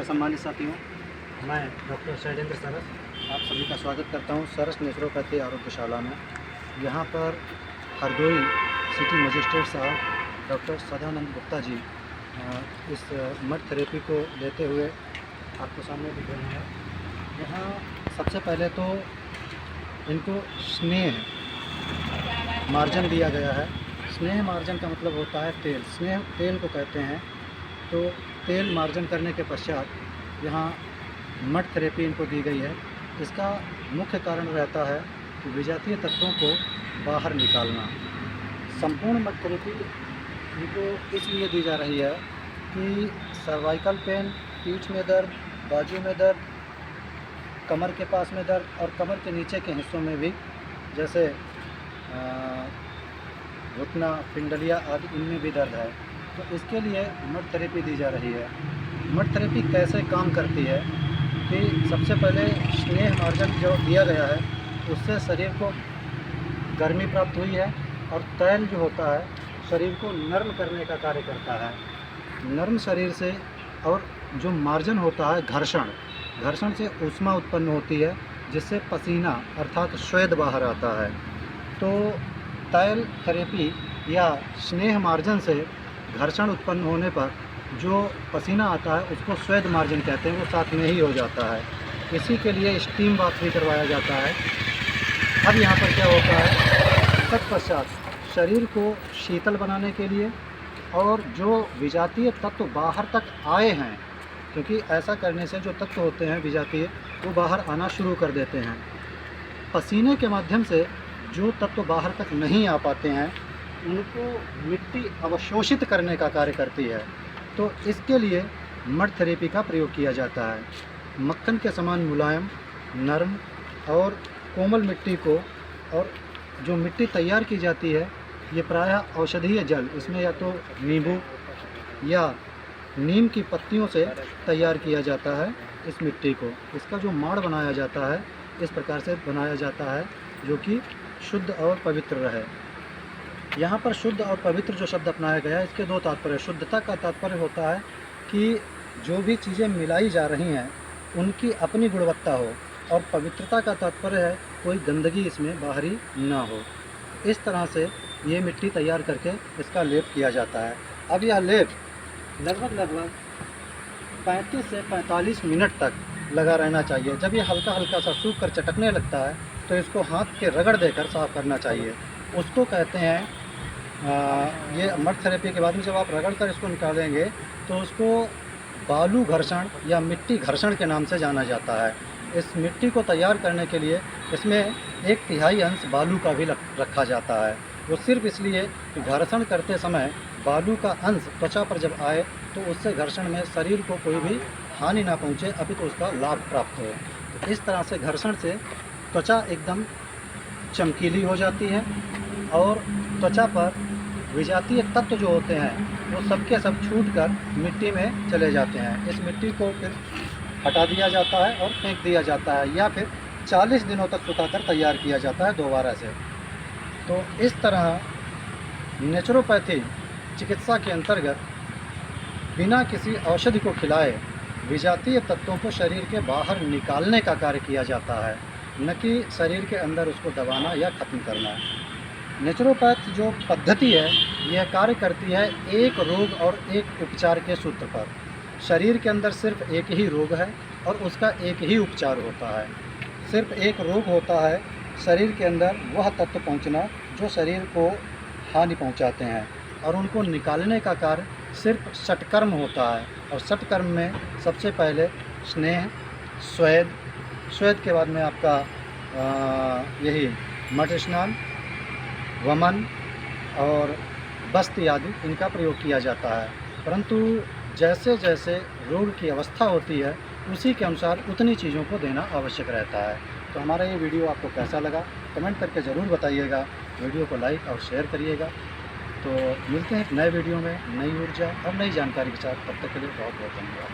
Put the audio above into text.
सम्मानित साथियों, मैं डॉक्टर शैलेंद्र सरस आप सभी का स्वागत करता हूं सरस नेचुरोपैथी आरोग्यशाला में। यहां पर हरदोई सिटी मजिस्ट्रेट साहब डॉक्टर सदानंद गुप्ता जी इस मड थेरेपी को लेते हुए आपको सामने दिख रहे हैं। यहाँ सबसे पहले तो इनको स्नेह मार्जन दिया गया है। स्नेह मार्जन का मतलब होता है तेल, स्नेह तेल को कहते हैं। तो तेल मार्जन करने के पश्चात यहाँ मड थेरेपी इनको दी गई है। इसका मुख्य कारण रहता है कि विजातीय तत्वों को बाहर निकालना। संपूर्ण मड थेरेपी इनको इसलिए दी जा रही है कि सर्वाइकल पेन, पीठ में दर्द, बाजू में दर्द, कमर के पास में दर्द और कमर के नीचे के हिस्सों में भी, जैसे घुटना, पिंडलिया आदि, इनमें भी दर्द है। तो इसके लिए मड थेरेपी दी जा रही है। मड थेरेपी कैसे काम करती है कि सबसे पहले स्नेह मार्जन जो दिया गया है उससे शरीर को गर्मी प्राप्त हुई है और तैल जो होता है शरीर को नर्म करने का कार्य करता है। नर्म शरीर से, और जो मार्जन होता है घर्षण से ऊष्मा उत्पन्न होती है जिससे पसीना अर्थात स्वेद बाहर आता है। तो तैल थेरेपी या स्नेह मार्जन से घर्षण उत्पन्न होने पर जो पसीना आता है उसको स्वेद मार्जन कहते हैं, वो साथ में ही हो जाता है। इसी के लिए स्टीम बाथ भी करवाया जाता है। अब यहाँ पर क्या होता है, तत्पश्चात शरीर को शीतल बनाने के लिए और जो विजातीय तत्व बाहर तक आए हैं, क्योंकि ऐसा करने से जो तत्व होते हैं विजातीय वो बाहर आना शुरू कर देते हैं। पसीने के माध्यम से जो तत्व बाहर तक नहीं आ पाते हैं उनको मिट्टी अवशोषित करने का कार्य करती है। तो इसके लिए मड थेरेपी का प्रयोग किया जाता है। मक्खन के समान मुलायम, नरम और कोमल मिट्टी को, और जो मिट्टी तैयार की जाती है ये प्रायः औषधीय जल, इसमें या तो नींबू या नीम की पत्तियों से तैयार किया जाता है। इस मिट्टी को, इसका जो माड़ बनाया जाता है इस प्रकार से बनाया जाता है जो कि शुद्ध और पवित्र रहे। यहाँ पर शुद्ध और पवित्र जो शब्द अपनाया गया है इसके दो तात्पर्य। शुद्धता का तात्पर्य होता है कि जो भी चीज़ें मिलाई जा रही हैं उनकी अपनी गुणवत्ता हो, और पवित्रता का तात्पर्य है कोई गंदगी इसमें बाहरी ना हो। इस तरह से ये मिट्टी तैयार करके इसका लेप किया जाता है। अब यह लेप लगभग 35 से 45 मिनट तक लगा रहना चाहिए। जब ये हल्का हल्का सा सूख कर चटकने लगता है तो इसको हाथ के रगड़ देकर साफ़ करना चाहिए। उसको कहते हैं ये मड थेरेपी के बाद में जब आप रगड़ कर इसको निकालेंगे तो उसको बालू घर्षण या मिट्टी घर्षण के नाम से जाना जाता है। इस मिट्टी को तैयार करने के लिए इसमें 1/3 अंश बालू का भी रखा जाता है। वो सिर्फ इसलिए कि घर्षण करते समय बालू का अंश त्वचा पर जब आए तो उससे घर्षण में शरीर को कोई भी हानि ना पहुँचे, अपितु उसका लाभ प्राप्त हो। तो इस तरह से घर्षण से त्वचा एकदम चमकीली हो जाती है और त्वचा पर विजातीय तत्व जो होते हैं वो सबके सब छूटकर मिट्टी में चले जाते हैं। इस मिट्टी को फिर हटा दिया जाता है और फेंक दिया जाता है, या फिर 40 दिनों तक सुखाकर तैयार किया जाता है दोबारा से। तो इस तरह नेचुरोपैथी चिकित्सा के अंतर्गत बिना किसी औषधि को खिलाए विजातीय तत्वों को शरीर के बाहर निकालने का कार्य किया जाता है, न कि शरीर के अंदर उसको दबाना या ख़त्म करना। नेचुरोपैथ जो पद्धति है यह कार्य करती है एक रोग और एक उपचार के सूत्र पर। शरीर के अंदर सिर्फ एक ही रोग है और उसका एक ही उपचार होता है। सिर्फ एक रोग होता है शरीर के अंदर वह तत्व पहुंचना जो शरीर को हानि पहुंचाते हैं, और उनको निकालने का कार्य सिर्फ षटकर्म होता है। और षटकर्म में सबसे पहले स्नेह, स्वेद के बाद में आपका यही मड स्नान, वमन और बस्ती आदि, इनका प्रयोग किया जाता है। परंतु जैसे जैसे रोग की अवस्था होती है उसी के अनुसार उतनी चीज़ों को देना आवश्यक रहता है। तो हमारा ये वीडियो आपको कैसा लगा कमेंट करके ज़रूर बताइएगा। वीडियो को लाइक और शेयर करिएगा। तो मिलते हैं एक नए वीडियो में नई ऊर्जा और नई जानकारी के साथ। तब तक के लिए बहुत बहुत धन्यवाद।